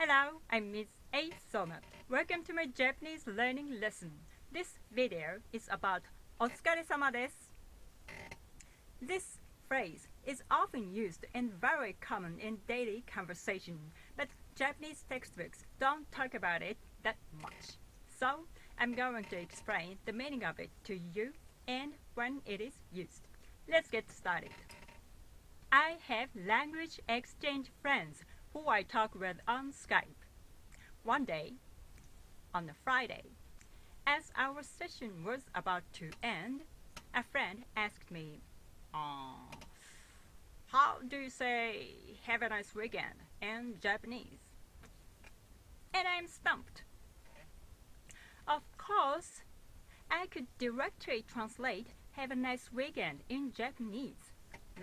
Hello, I'm Miss A. Sona. Welcome to my Japanese learning lesson. This video is about お疲れ様です. This phrase is often used and very common in daily conversation, but Japanese textbooks don't talk about it that much. So, I'm going to explain the meaning of it to you and when it is used. Let's get started. I have language exchange friends who I talk with on Skype. One day, on a Friday, as our session was about to end, a friend asked me, how do you say have a nice weekend in Japanese? And I'm stumped. Of course, I could directly translate have a nice weekend in Japanese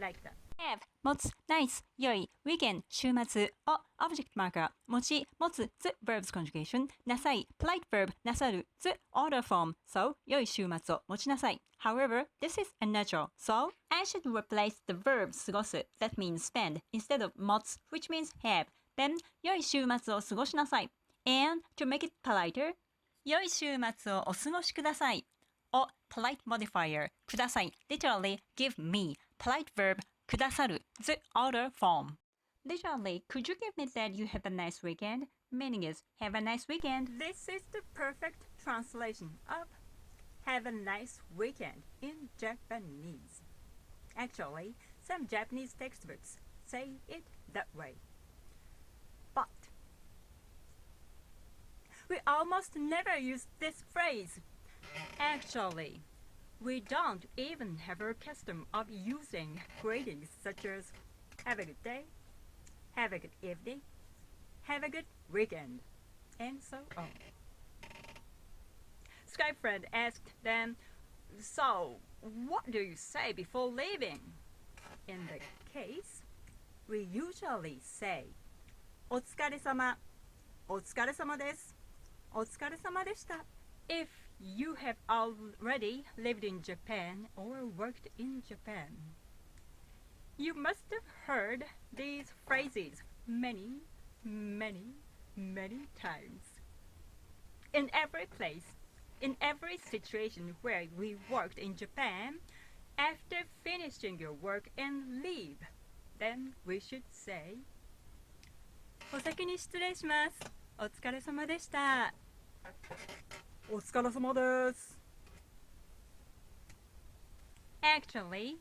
like that. have 持つ nice 良い weekend 週末を object marker 持ち持つ the verbs conjugation なさい polite verb なさる the order form so 良い週末を持ちなさい However, this is unnatural so I should replace the verb 過ごす that means spend instead of 持つ which means have then 良い週末を過ごしなさい and to make it politer 良い週末をお過ごしくださいを polite modifier ください literally give me polite verbくださる the order form. Literally, could you give me that you have a nice weekend? Meaning is have a nice weekend. This is the perfect translation of have a nice weekend in Japanese. Actually, some Japanese textbooks say it that way. But we almost never use this phrase. Actually, we don't even have a custom of using greetings such as have a good day, have a good evening, have a good weekend, and so on. Skype friend asked them, so what do you say before leaving? In the case, we usually say お疲れ様、お疲れ様です、お疲れ様でした。If you have already lived in Japan or worked in Japan, you must have heard these phrases many, many, many times. In every place, in every situation where we worked in Japan, after finishing your work and leave, then we should say, お先に失礼します。お疲れ様でした。お疲れ様です。Actually,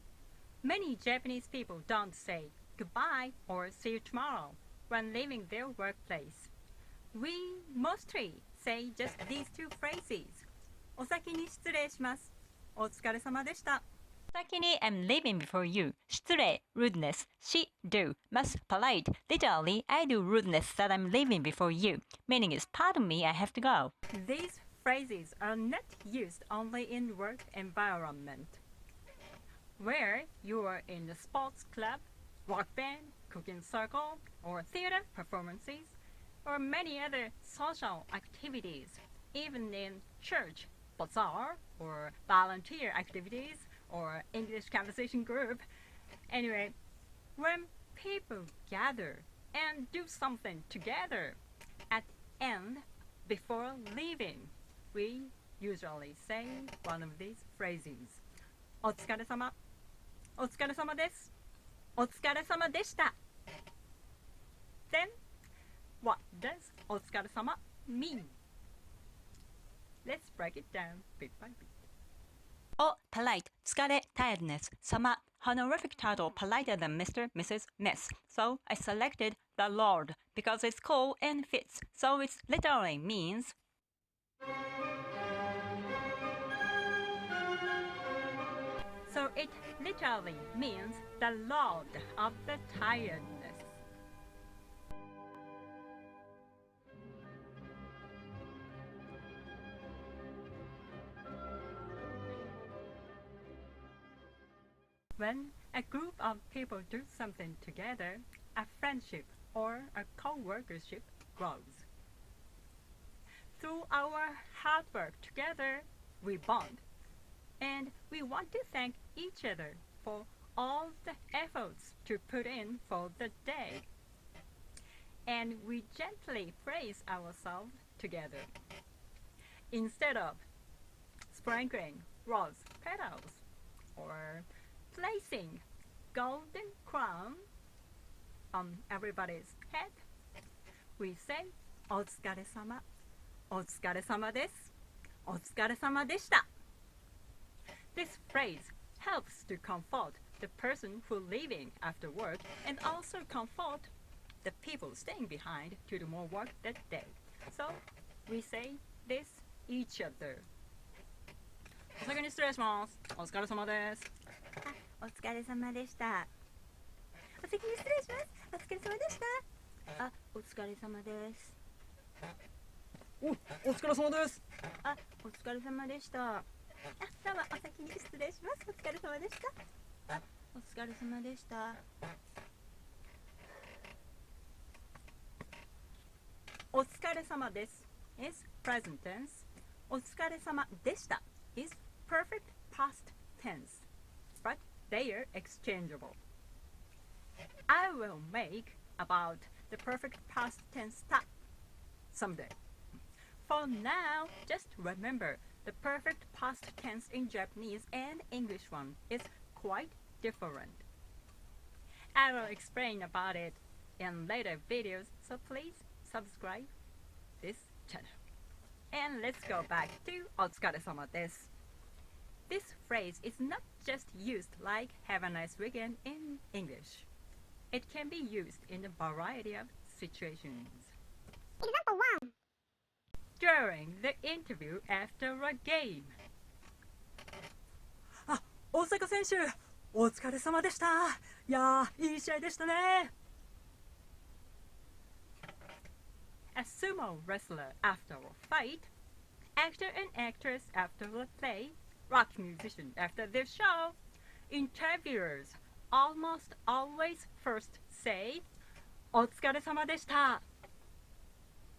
many Japanese people don't say goodbye or see you tomorrow when leaving their workplace. We mostly say just these two phrases. お先に失礼します。お疲れ様でした。先に I'm leaving before you. 失礼 rudeness. し do. must polite. Literally, I do rudeness that I'm leaving before you. Meaning is pardon me, I have to go. These phrases are not used only in work environment. Where you are in a sports club, rock band, cooking circle, or theater performances, or many other social activities, even in church, bazaar, or volunteer activities, or English conversation group. Anyway, when people gather and do something together, at the end, before leaving, we usually say one of these phrases. お疲れ様。お疲れ様です。お疲れ様でした。Then, what does お疲れ様 mean? Let's break it down bit by bit. お polite 疲れ tiredness 様 honorific title politer than Mr. Mrs. Miss so I selected the Lord because it's cool and fits so it literally means So it literally means the Lord of the tiredness. When a group of people do something together, a friendship or a co-workership grows. Through our hard work together, we bond. And we want to thank each other for all the efforts to put in for the day. and we gently praise ourselves together. Instead of sprinkling rose petals or placing golden crown on everybody's head, we say お疲れ様、お疲れ様です、お疲れ様でした。This phrase helps to comfort the person who leaving after work and also comfort the people staying behind to do more work that day. So we say this each other. お先に失礼します。お疲れ様です。お疲れ様でした。お先に失礼します。お疲れ様でした。あ、お疲れ様です。お疲れ様です。あ、お疲れ様でした。あ、どうもお先に失礼します。お疲れ様でした。あ、お疲れ様でした。お疲れ様です is present tense. お疲れ様でした is perfect past tense. But they are exchangeable. I will make about the perfect past tense stuff someday. For now, just remember the perfect past tense in Japanese and English one is quite different. I will explain about it in later videos, so please subscribe this channel. And let's go back to お疲れ様です. This phrase is not just used like have a nice weekend in English. It can be used in a variety of situations. Example 1. During the interview after a game. あ、大坂選手、お疲れ様でした。いやー、いい試合でしたね。A sumo wrestler after a fight, actor and actress after a play, rock musician after their show. Interviewers almost always first say, お疲れ様でした.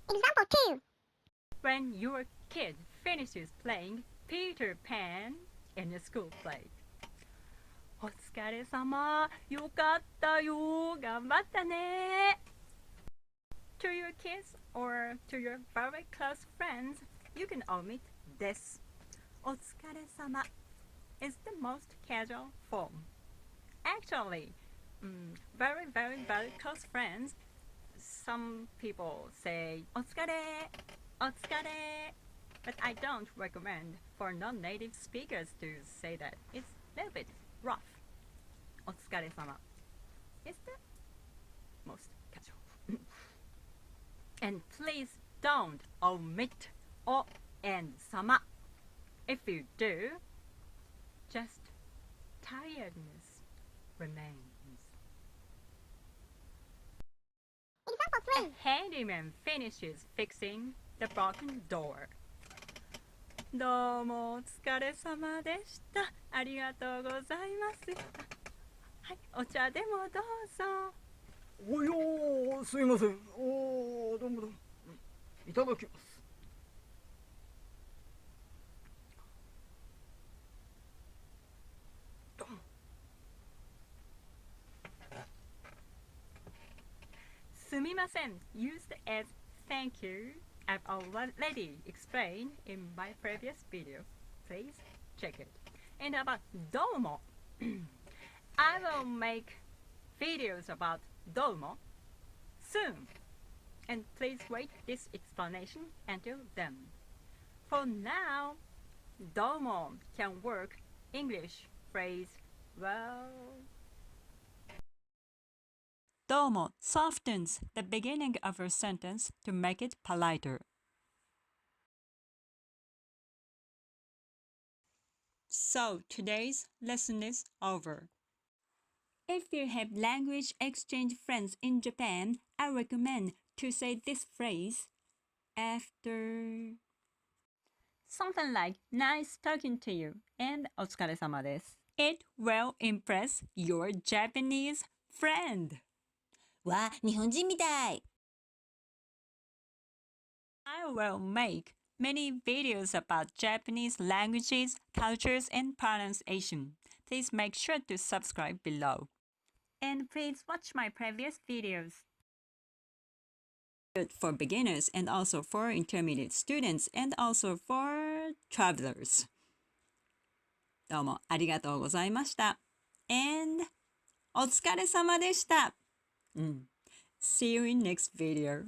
Example 2. When your kid finishes playing Peter Pan in a school play. お疲れ様、よかったよ、頑張ったね. To your kids or to your very close friends, you can omit this. お疲れ様 is the most casual form. Actually, very, very, very close friends, some people say お疲れ, お疲れ, but I don't recommend for non-native speakers to say that. It's a little bit rough. お疲れ様 is the most casual. And please don't omit o and sama. If you do, just tiredness remains. Example 3. A handyman finishes fixing the broken door. どうもお疲れ様でした。ありがとうございます。はい、お茶でもどうぞ。およー、すいません。おー、どうもどうも。いただきます。どうも。すみません used as thank you. I've already explained in my previous video. Please check it. And about どうも I will make videos about どうも soon. And please wait this explanation until then. For now, どうも can work English phrase well. どうも softens the beginning of a sentence to make it politer. So today's lesson is over. If you have language exchange friends in Japan, I recommend to say this phrase after something like nice talking to you and お疲れ様です. It will impress your Japanese friend. わ、日本人みたい。I will make many videos about Japanese languages, cultures, and pronunciation. Please make sure to subscribe below. And please watch my previous videos. for beginners and also for intermediate students and also for travelers. どうもありがとうございました。And お疲れ様でした。See you in next video.